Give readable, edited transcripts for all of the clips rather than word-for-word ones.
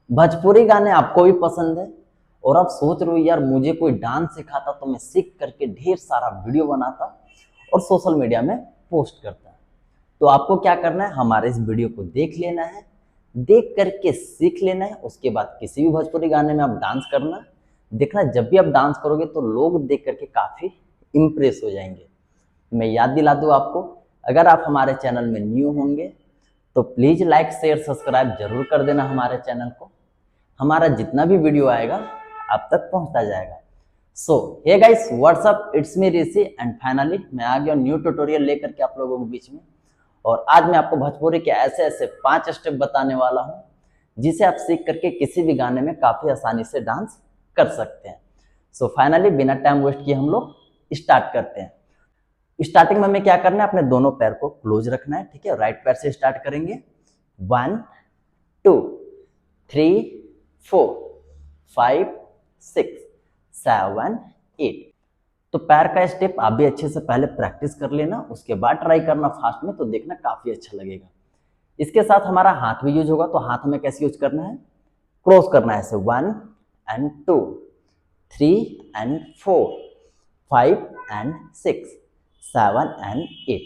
भोजपुरी गाने आपको भी पसंद है और आप सोच रहे हो यार मुझे कोई डांस सिखाता तो मैं सीख करके ढेर सारा वीडियो बनाता और सोशल मीडिया में पोस्ट करता। तो आपको क्या करना है, हमारे इस वीडियो को देख लेना है, देख करके सीख लेना है। उसके बाद किसी भी भोजपुरी गाने में आप डांस करना। देखना जब भी आप डांस करोगे तो लोग देख करके काफ़ी इम्प्रेस हो जाएंगे। मैं याद दिला दूँ आपको, अगर आप हमारे चैनल में न्यू होंगे तो प्लीज़ लाइक शेयर सब्सक्राइब जरूर कर देना हमारे चैनल को। हमारा जितना भी वीडियो आएगा आप तक पहुंचता जाएगा। So hey guys, what's up, it's me Rishi and finally मैं आ गया न्यू ट्यूटोरियल लेकर के आप लोगों के बीच में। और आज मैं आपको भोजपुरी के ऐसे ऐसे 5 स्टेप बताने वाला हूं जिसे आप सीख करके किसी भी गाने में काफ़ी आसानी से डांस कर सकते हैं। सो फाइनली बिना टाइम वेस्ट किए हम लोग स्टार्ट करते हैं। स्टार्टिंग में हमें क्या करना है, अपने दोनों पैर को क्लोज रखना है, ठीक है। राइट पैर से स्टार्ट करेंगे। 1 2 3 4 5 6 7 8। तो पैर का स्टेप आप भी अच्छे से पहले प्रैक्टिस कर लेना, उसके बाद ट्राई करना फास्ट में, तो देखना काफी अच्छा लगेगा। इसके साथ हमारा हाथ भी यूज होगा। तो हाथ हमें कैसे यूज करना है, क्रॉस करना है ऐसे 1 and 2 3 and 4 5 and 6 7 and 8।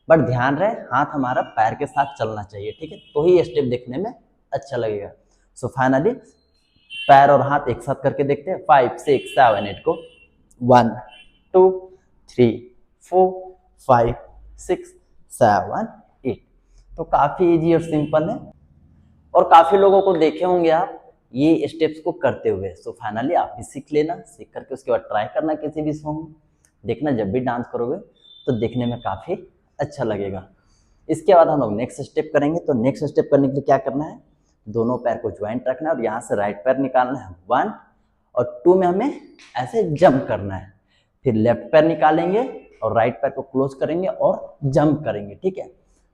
But ध्यान रहे हाथ हमारा पैर के साथ चलना चाहिए, ठीक है, तो ही ये स्टेप देखने में अच्छा लगेगा। सो फाइनली पैर और हाथ एक साथ करके देखते हैं। 5 6 7 8 को 1 2 3 4 5 6 7 8। तो काफी इजी और सिंपल है और काफी लोगों को देखे होंगे आप ये स्टेप्स को करते हुए। सो फाइनली आप भी सीख लेना, सीख करके उसके बाद ट्राई करना किसी भी सॉन्ग में। देखना जब भी डांस करोगे तो देखने में काफी अच्छा लगेगा। इसके बाद हम लोग नेक्स्ट स्टेप करेंगे। तो नेक्स्ट स्टेप करने के लिए क्या करना है, दोनों पैर को ज्वाइंट रखना है और यहाँ से राइट पैर निकालना है 1 और 2 में हमें ऐसे जंप करना है। फिर लेफ्ट पैर निकालेंगे और राइट पैर को क्लोज करेंगे और जंप करेंगे, ठीक है।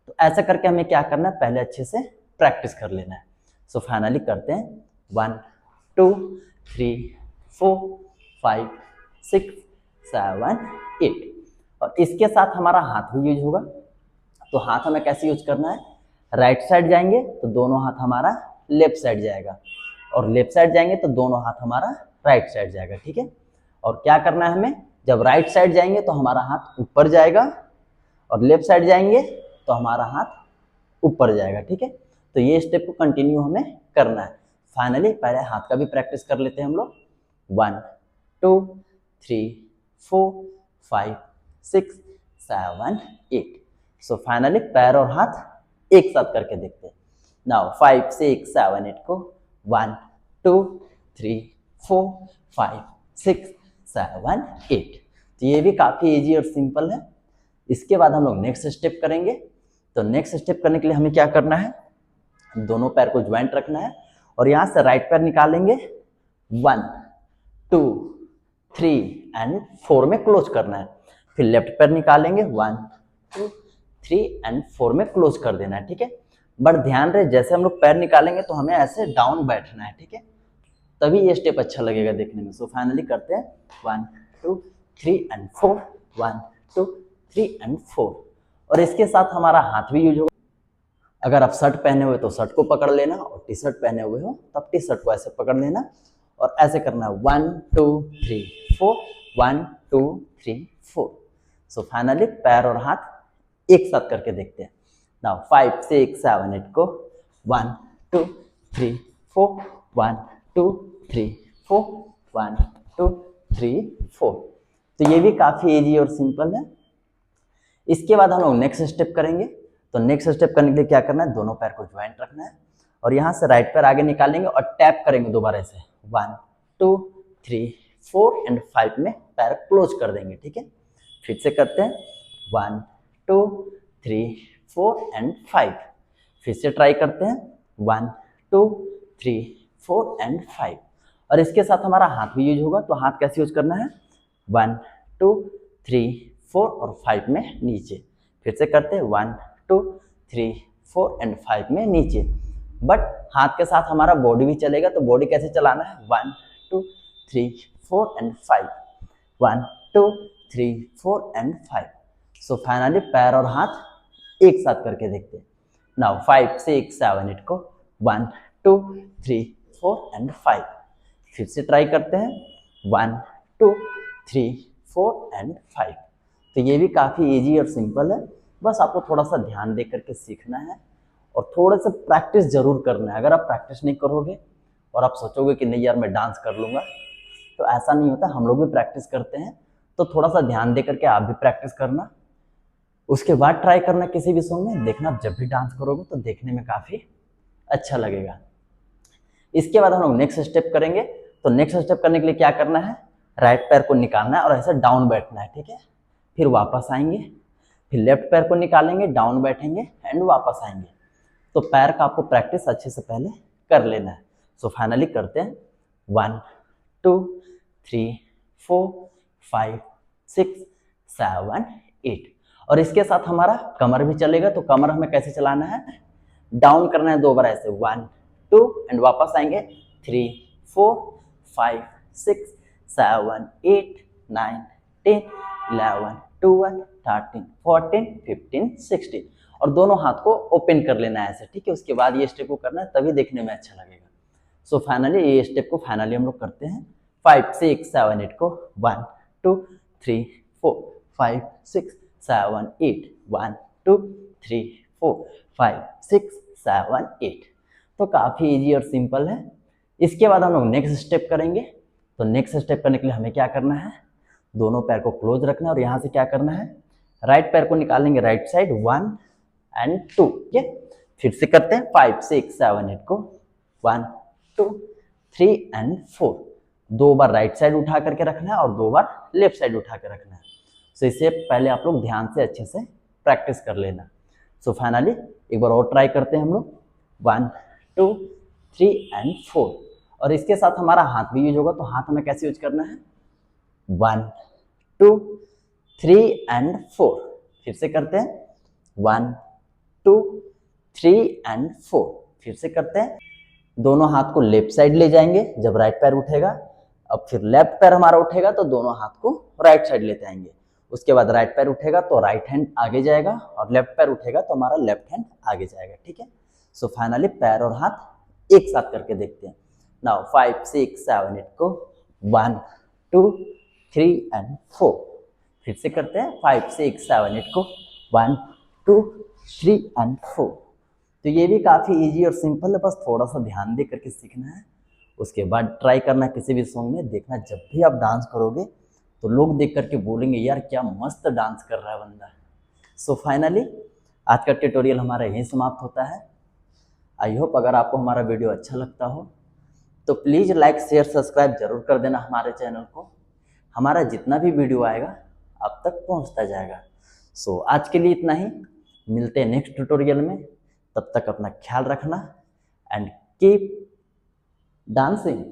तो ऐसा करके हमें क्या करना है, पहले अच्छे से प्रैक्टिस कर लेना है। सो फाइनली करते हैं 1 2 3 4 5 6 7 8। और इसके साथ हमारा हाथ भी यूज होगा। तो हाथ हमें कैसे यूज करना है, राइट साइड जाएंगे तो दोनों हाथ हमारा लेफ्ट साइड जाएगा और लेफ्ट साइड जाएंगे तो दोनों हाथ हमारा राइट साइड जाएगा, ठीक है। और क्या करना है हमें, जब राइट साइड जाएंगे तो हमारा हाथ ऊपर जाएगा और लेफ्ट साइड जाएंगे तो हमारा हाथ ऊपर जाएगा, ठीक है। तो ये स्टेप को कंटिन्यू हमें करना है। फाइनली पहले हाथ का भी प्रैक्टिस कर लेते हैं हम लोग। 1 2 3 4 5 6 7 8। सो फाइनली पैर और हाथ एक साथ करके देखते हैं। नाउ 5 6 7 8 को 1 2 3 4 5 6 7 8। तो ये भी काफी इजी और सिंपल है। इसके बाद हम लोग नेक्स्ट स्टेप करेंगे। तो नेक्स्ट स्टेप करने के लिए हमें क्या करना है, दोनों पैर को ज्वाइंट रखना है और यहां से राइट पैर निकालेंगे 1 2 3 एंड 4 में क्लोज करना है। फिर लेफ्ट पैर निकालेंगे 1 2 3 एंड 4 में क्लोज कर देना है, ठीक है। बट ध्यान रहे जैसे हम लोग पैर निकालेंगे तो हमें ऐसे डाउन बैठना है, ठीक है, तभी ये स्टेप अच्छा लगेगा देखने में। सो फाइनली करते हैं 1 2 3 एंड 4 1 2 3 एंड 4। और इसके साथ हमारा हाथ भी यूज होगा। अगर आप शर्ट पहने हुए तो शर्ट को पकड़ लेना और टी शर्ट पहने हुए हो तब टी शर्ट को ऐसे पकड़ लेना और ऐसे करना है 1 2 3 4 1 2 3 4। सो फाइनली पैर और हाथ एक साथ करके देखते हैं। नाउ 5 6 7 8 को 1 2 3 4 1 2 3 4 1 2 3 4। तो ये भी काफी इजी और सिंपल है। इसके बाद हम लोग नेक्स्ट स्टेप करेंगे। तो नेक्स्ट स्टेप करने के लिए क्या करना है, दोनों पैर को ज्वाइंट रखना है और यहाँ से राइट पैर आगे निकालेंगे और टैप करेंगे दोबारा से 1 2 3 4 एंड 5 में पैर क्लोज कर देंगे, ठीक है। फिर से करते हैं 1 2 3 4 एंड 5। फिर से ट्राई करते हैं 1 2 3 4 एंड 5। और इसके साथ हमारा हाथ भी यूज होगा। तो हाथ कैसे यूज करना है, 1 2 3 4 और 5 में नीचे। फिर से करते हैं 1 2 3 4 एंड 5 में नीचे। बट हाथ के साथ हमारा बॉडी भी चलेगा। तो बॉडी कैसे चलाना है, 1 2 3 4 एंड 5 1 2 3 4 एंड 5। सो फाइनली पैर और हाथ एक साथ करके देखते हैं। नाउ 5 6 7 8 को 1 2 3 4 एंड 5। फिर से ट्राई करते हैं 1 2 3 4 एंड 5। तो ये भी काफ़ी इजी और सिंपल है, बस आपको थोड़ा सा ध्यान दे करके सीखना है और थोड़ा सा प्रैक्टिस जरूर करना है। अगर आप प्रैक्टिस नहीं करोगे और आप सोचोगे कि नहीं यार मैं डांस कर लूँगा, तो ऐसा नहीं होता। हम लोग भी प्रैक्टिस करते हैं, तो थोड़ा सा ध्यान दे करके आप भी प्रैक्टिस करना, उसके बाद ट्राई करना किसी भी सॉन्ग में। देखना जब भी डांस करोगे तो देखने में काफ़ी अच्छा लगेगा। इसके बाद हम लोग नेक्स्ट स्टेप करेंगे। तो नेक्स्ट स्टेप करने के लिए क्या करना है, राइट पैर को निकालना है और ऐसे डाउन बैठना है, ठीक है। फिर वापस आएंगे, फिर लेफ्ट पैर को निकालेंगे, डाउन बैठेंगे एंड वापस आएंगे। तो पैर का आपको प्रैक्टिस अच्छे से पहले कर लेना है। सो फाइनली करते हैं 1 2 3 4 5 6 7 8। और इसके साथ हमारा कमर भी चलेगा। तो कमर हमें कैसे चलाना है, डाउन करना है 2 बार ऐसे 1 2 एंड वापस आएंगे 3 4 5 6 7 8 9 10 11 12 13 14 15 16। और दोनों हाथ को ओपन कर लेना है ऐसे, ठीक है। उसके बाद ये स्टेप को करना है, तभी देखने में अच्छा लगेगा। सो फाइनली ये स्टेप को फाइनली हम लोग करते हैं 5 6 7 8 को 1 2 3 4 5 6 7 8 1 2 3 4 5 6 7 8। तो काफ़ी इजी और सिंपल है। इसके बाद हम लोग नेक्स्ट स्टेप करेंगे। तो नेक्स्ट स्टेप करने के लिए हमें क्या करना है, दोनों पैर को क्लोज रखना है और यहाँ से क्या करना है, राइट पैर को निकालेंगे राइट साइड 1 एंड 2, ठीक है। फिर से करते हैं 5 6 7 8 को 1 2 3 एंड 4। 2 बार राइट साइड उठा करके रखना है और 2 बार लेफ्ट साइड उठा के रखना है। सो इसे पहले आप लोग ध्यान से अच्छे से प्रैक्टिस कर लेना। सो फाइनली एक बार और ट्राई करते हैं हम लोग 1 2 3 एंड 4। और इसके साथ हमारा हाथ भी यूज होगा। तो हाथ हमें कैसे यूज करना है, 1 2 3 एंड 4। फिर से करते हैं 1 2 3 एंड 4। फिर से करते हैं, दोनों हाथ को लेफ्ट साइड ले जाएंगे जब राइट पैर उठेगा। अब फिर लेफ्ट पैर हमारा उठेगा तो दोनों हाथ को राइट साइड लेते आएंगे। उसके बाद राइट पैर उठेगा तो राइट हैंड आगे जाएगा और लेफ्ट पैर उठेगा तो हमारा लेफ्ट हैंड आगे जाएगा, ठीक है। सो फाइनली पैर और हाथ एक साथ करके देखते हैं। नाउ 5 6 7 8 को 1 2 3 एंड 4। फिर से करते हैं 5 6 7 8 को 1 2 3 एंड 4। तो ये भी काफ़ी इजी और सिंपल है, बस थोड़ा सा ध्यान दे करके सीखना है। उसके बाद ट्राई करना किसी भी सॉन्ग में। देखना जब भी आप डांस करोगे तो लोग देख करके बोलेंगे यार क्या मस्त डांस कर रहा है बंदा। सो फाइनली आज का ट्यूटोरियल हमारा यहीं समाप्त होता है। आई होप अगर आपको हमारा वीडियो अच्छा लगता हो तो प्लीज़ लाइक शेयर सब्सक्राइब जरूर कर देना हमारे चैनल को। हमारा जितना भी वीडियो आएगा आप तक पहुंचता जाएगा। सो आज के लिए इतना ही, मिलते हैं नेक्स्ट ट्यूटोरियल में। तब तक अपना ख्याल रखना एंड कीप डांसिंग।